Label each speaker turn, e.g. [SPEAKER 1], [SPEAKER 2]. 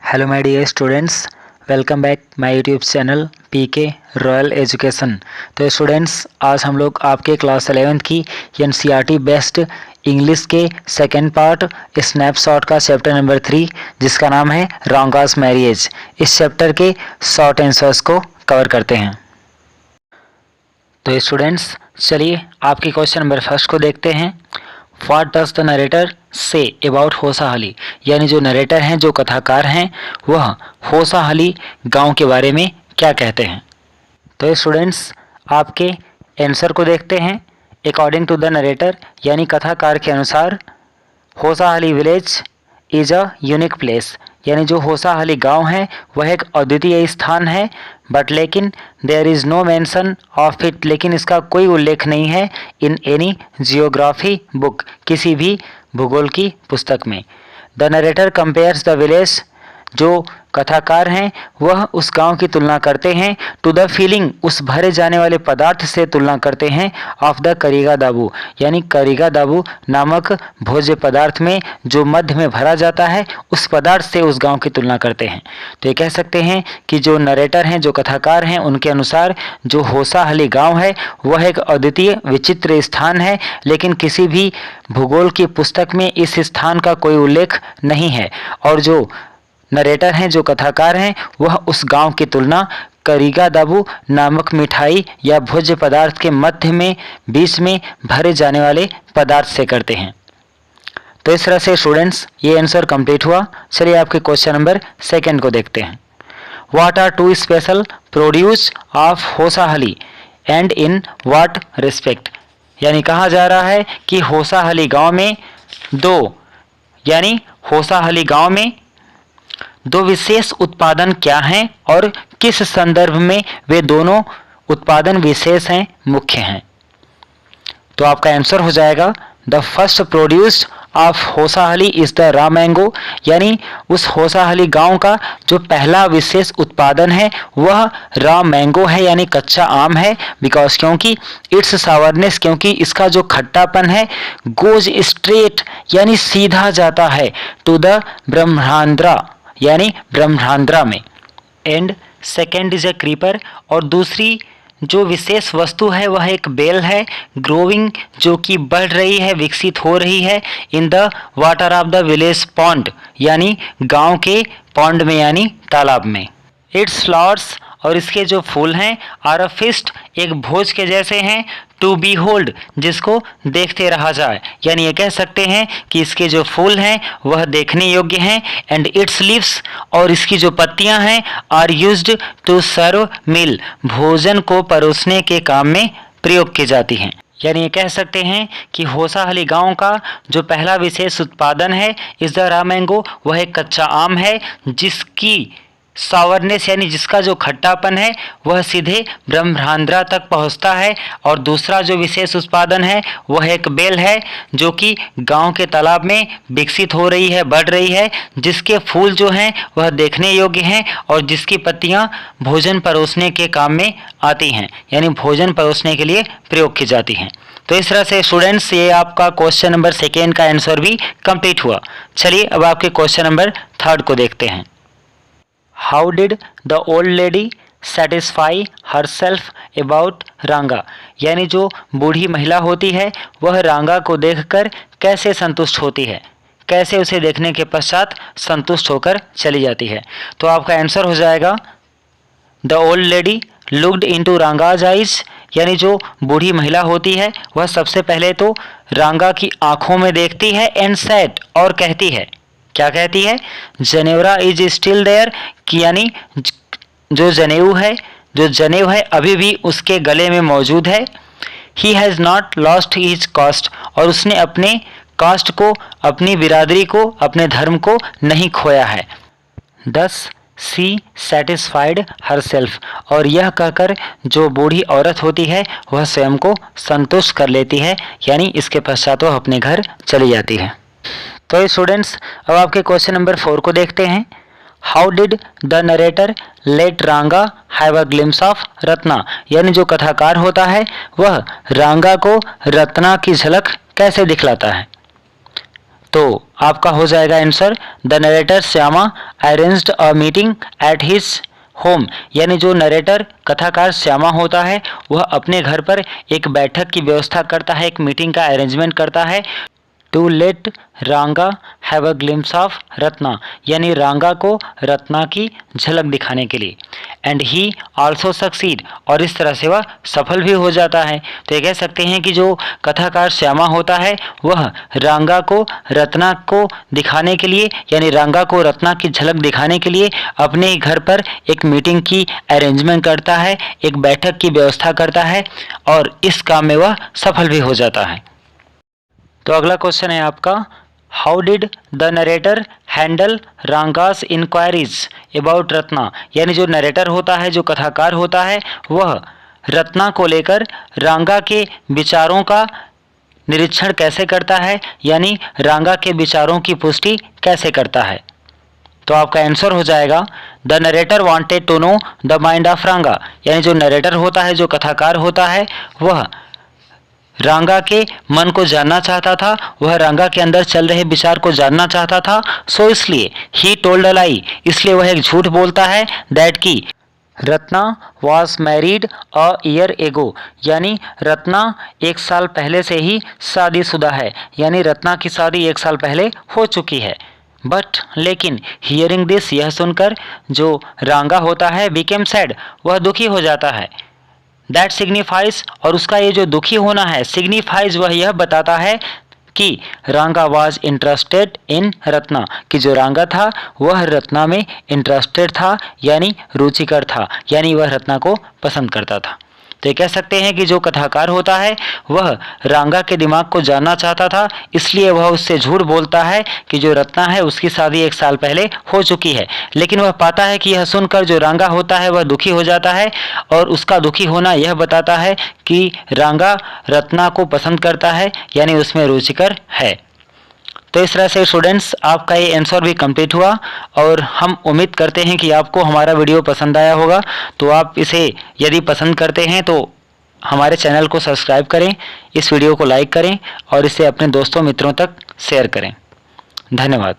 [SPEAKER 1] Hello my dear students, welcome back my YouTube channel PK royal education. तो students, आज हम लोग आपके क्लास 11th की एनसीईआरटी बेस्ट इंग्लिश के सेकेंड पार्ट स्नैपशॉट का चैप्टर नंबर 3 जिसका नाम है रांगास मैरिएज, इस चैप्टर के शॉर्ट आंसर्स को कवर करते हैं। तो स्टूडेंट्स, चलिए आपके क्वेश्चन नंबर फर्स्ट को देखते हैं। What does the narrator say about Hosahalli, यानी जो नरेटर हैं, जो कथाकार हैं, वह होसाहली गांव के बारे में क्या कहते हैं। तो स्टूडेंट्स, आपके आंसर को देखते हैं। अकॉर्डिंग टू द नरेटर, यानी कथाकार के अनुसार, Hosahalli village is a unique place, यानी जो होसाहली गांव है वह एक अद्वितीय स्थान है। बट लेकिन there is no mention of it, लेकिन इसका कोई उल्लेख नहीं है इन एनी जियोग्राफी बुक, किसी भी भूगोल की पुस्तक में। The narrator compares the village, जो कथाकार हैं वह उस गांव की तुलना करते हैं टू द फीलिंग, उस भरे जाने वाले पदार्थ से तुलना करते हैं ऑफ द करीगा दाबू, यानी करीगा दाबू नामक भोज्य पदार्थ में जो मध्य में भरा जाता है, उस पदार्थ से उस गांव की तुलना करते हैं। तो ये कह सकते हैं कि जो नरेटर हैं, जो कथाकार हैं, उनके अनुसार जो होसाहली गाँव है वह एक अद्वितीय विचित्र स्थान है, लेकिन किसी भी भूगोल की पुस्तक में इस स्थान का कोई उल्लेख नहीं है। और जो नरेटर हैं, जो कथाकार हैं, वह उस गांव की तुलना करीगा दाबू नामक मिठाई या भोज्य पदार्थ के मध्य में बीच में भरे जाने वाले पदार्थ से करते हैं। तो इस तरह से स्टूडेंट्स ये आंसर कंप्लीट हुआ। चलिए आपके क्वेश्चन नंबर सेकंड को देखते हैं। What are two special produce of Hosahalli and in what respect, यानी कहा जा रहा है कि होसाहली गांव में होसाहली गांव में दो विशेष उत्पादन क्या हैं और किस संदर्भ में वे दोनों उत्पादन विशेष हैं, मुख्य हैं। तो आपका आंसर हो जाएगा the first produce of Hosahalli is the raw mango, यानी उस होसाहली गांव का जो पहला विशेष उत्पादन है वह रॉ मैंगो है, यानी कच्चा आम है। बिकॉज क्योंकि इट्स सावरनेस, क्योंकि इसका जो खट्टापन है, गोज स्ट्रेट यानी सीधा जाता है टू द ब्रह्मांड्रा, यानी ब्रह्मांड्रा में। And second is a creeper, और दूसरी जो विशेष वस्तु है वह एक बेल है, ग्रोविंग जो कि बढ़ रही है, विकसित हो रही है, in the water of the village pond, यानी गांव के पॉन्ड में, यानी तालाब में। इट्स फ्लावर्स, और इसके जो फूल हैं, आर अ फिस्ट, एक भोज के जैसे हैं, टू बी होल्ड, जिसको देखते रहा जाए, यानी ये कह सकते हैं कि इसके जो फूल हैं वह देखने योग्य हैं। एंड इट्स लीव्स, और इसकी जो पत्तियां हैं, आर यूज्ड टू सर्व मील, भोजन को परोसने के काम में प्रयोग की जाती हैं। यानी ये कह सकते हैं कि होसाहली गांव का जो पहला विशेष उत्पादन है इस द रॉ मैंगो, वह एक कच्चा आम है जिसकी सावरनेस, यानी जिसका जो खट्टापन है वह सीधे ब्रह्मांड्रा तक पहुंचता है। और दूसरा जो विशेष उत्पादन है वह एक बेल है जो कि गांव के तालाब में विकसित हो रही है, बढ़ रही है, जिसके फूल जो हैं वह देखने योग्य हैं और जिसकी पत्तियां भोजन परोसने के काम में आती हैं, यानी भोजन परोसने के लिए प्रयोग की जाती हैं। तो इस तरह से स्टूडेंट्स ये आपका क्वेश्चन नंबर सेकेंड का आंसर भी कंप्लीट हुआ। चलिए अब आपके क्वेश्चन नंबर थर्ड को देखते हैं। How did the old lady satisfy herself about रांगा, यानी जो बूढ़ी महिला होती है वह रांगा को देखकर कैसे संतुष्ट होती है, कैसे उसे देखने के पश्चात संतुष्ट होकर चली जाती है। तो आपका आंसर हो जाएगा the old lady looked into Ranga's eyes, यानी जो बूढ़ी महिला होती है वह सबसे पहले तो रांगा की आंखों में देखती है एंड सेड, और कहती है, क्या कहती है, जनेवरा इज स्टिल देयर, यानी जो जनेऊ है अभी भी उसके गले में मौजूद है। He has not lost his cast, और उसने अपने कास्ट को, अपनी बिरादरी को, अपने धर्म को नहीं खोया है। दस सी सेटिस्फाइड हरसेल्फ, और यह कहकर जो बूढ़ी औरत होती है वह स्वयं को संतुष्ट कर लेती है, यानी इसके पश्चात वह अपने घर चली जाती है। तो स्टूडेंट्स अब आपके क्वेश्चन नंबर 4 को देखते हैं। How did the narrator let Ranga have a glimpse of Ratna, यानी जो कथाकार होता है वह रांगा को रत्ना की झलक कैसे दिखलाता है। तो आपका हो जाएगा answer the narrator Shyama arranged a meeting at his home, यानी जो नरेटर कथाकार श्यामा होता है वह अपने घर पर एक बैठक की व्यवस्था करता है, एक मीटिंग का अरेंजमेंट करता है to late Ranga have a glimpse of Ratna, यानी रांगा को रत्ना की झलक दिखाने के लिए। एंड ही आल्सो सक्सीड, और इस तरह से वह सफल भी हो जाता है। तो ये कह सकते हैं कि जो कथाकार श्यामा होता है वह रांगा को रत्ना को दिखाने के लिए, यानी रांगा को रत्ना की झलक दिखाने के लिए अपने ही घर पर एक मीटिंग की अरेंजमेंट करता है, एक बैठक की व्यवस्था करता है और इस काम में वह सफल भी हो जाता है। तो अगला क्वेश्चन है आपका, how did the narrator handle Ranga's enquiries about Ratna, यानी जो नरेटर होता है, जो कथाकार होता है, वह रत्ना को लेकर रांगा के विचारों का निरीक्षण कैसे करता है, यानी रांगा के विचारों की पुष्टि कैसे करता है। तो आपका आंसर हो जाएगा the narrator wanted to know the mind of Ranga, यानी जो नरेटर होता है, जो कथाकार होता है, वह रांगा के मन को जानना चाहता था, वह रांगा के अंदर चल रहे विचार को जानना चाहता था। सो इसलिए ही टोल्ड अ लाई, इसलिए वह एक झूठ बोलता है दैट की Ratna was married a year ago, यानी रत्ना 1 साल पहले से ही शादीशुदा है, यानी रत्ना की शादी 1 साल पहले हो चुकी है। बट लेकिन हियरिंग दिस, यह सुनकर जो रांगा होता है बिकेम सैड, वह दुखी हो जाता है। दैट सिग्निफाइज, और उसका ये जो दुखी होना है सिग्निफाइज, वह यह बताता है कि रांगा वाज इंटरेस्टेड इन रत्ना, कि जो रांगा था वह रत्ना में इंटरेस्टेड था, यानी रुचिकर था, यानी वह रत्ना को पसंद करता था। तो ये कह सकते हैं कि जो कथाकार होता है वह रांगा के दिमाग को जानना चाहता था, इसलिए वह उससे झूठ बोलता है कि जो रत्ना है उसकी शादी 1 साल पहले हो चुकी है। लेकिन वह पाता है कि यह सुनकर जो रांगा होता है वह दुखी हो जाता है, और उसका दुखी होना यह बताता है कि रांगा रत्ना को पसंद करता है, यानी उसमें रुचिकर है। तो इस तरह से स्टूडेंट्स आपका ये आंसर भी कंप्लीट हुआ, और हम उम्मीद करते हैं कि आपको हमारा वीडियो पसंद आया होगा। तो आप इसे यदि पसंद करते हैं तो हमारे चैनल को सब्सक्राइब करें, इस वीडियो को लाइक करें और इसे अपने दोस्तों मित्रों तक शेयर करें। धन्यवाद।